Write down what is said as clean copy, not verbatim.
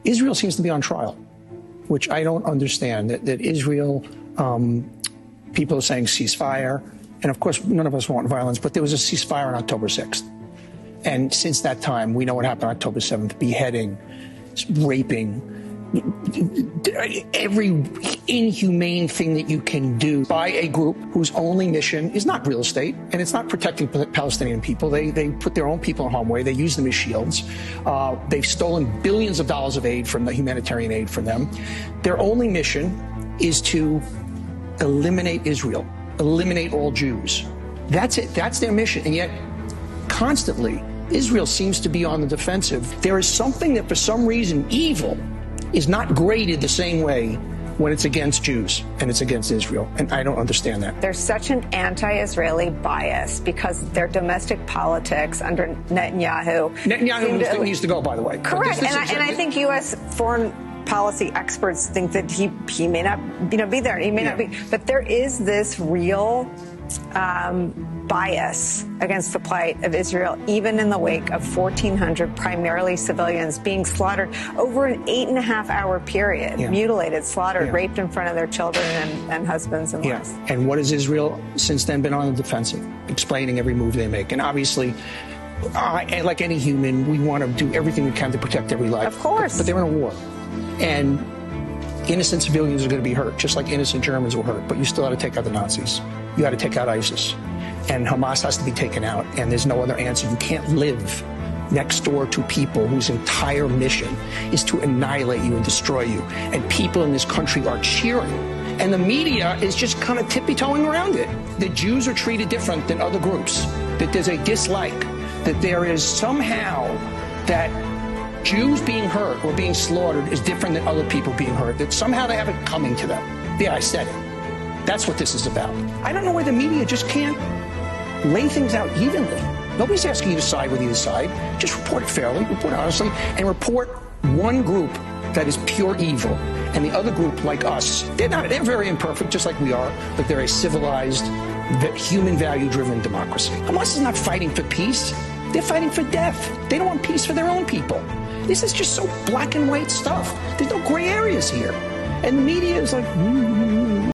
Israel seems to be on trial, which I don't understand. That Israel, people are saying ceasefire. And of course, none of us want violence, but there was a ceasefire on October 6th. And since that time, we know what happened on October 7th, beheading, raping, every inhumane thing that you can do by a group whose only mission is not real estate, and it's not protecting Palestinian people. They put their own people in harm's way. They use them as shields. They've stolen billions of dollars of aid from the humanitarian aid from them. Their only mission is to eliminate Israel, eliminate all Jews. That's it. That's their mission. And yet, constantly, Israel seems to be on the defensive. There is something that, for some reason, evil is not graded the same way when it's against Jews and it's against Israel. And I don't understand that. There's such an anti-Israeli bias because their domestic politics under Netanyahu. Netanyahu needs to go, by the way. Correct. And I think U.S. foreign policy experts think that he may not be there. He may not be. But there is this real bias against the plight of Israel, even in the wake of 1,400 primarily civilians being slaughtered over an 8.5-hour period, mutilated, slaughtered, raped in front of their children and husbands and wives. And what has Israel since then been on the defensive, explaining every move they make? And obviously, like any human, we want to do everything we can to protect every life. Of course. But they're in a war. And innocent civilians are going to be hurt, just like innocent Germans were hurt. But you still got to take out the Nazis. You got to take out ISIS. And Hamas has to be taken out. And there's no other answer. You can't live next door to people whose entire mission is to annihilate you and destroy you. And people in this country are cheering. And the media is just kind of tippy-toeing around it. The Jews are treated different than other groups. That there's a dislike. That there is somehow that Jews being hurt or being slaughtered is different than other people being hurt. That somehow they have it coming to them. Yeah, I said it. That's what this is about. I don't know why the media just can't lay things out evenly. Nobody's asking you to side with either side. Just report it fairly, report honestly, and report one group that is pure evil and the other group like us. They're very imperfect, just like we are, but they're a civilized, human value-driven democracy. Hamas is not fighting for peace. They're fighting for death. They don't want peace for their own people. This is just so black and white stuff. There's no gray areas here. And the media is like,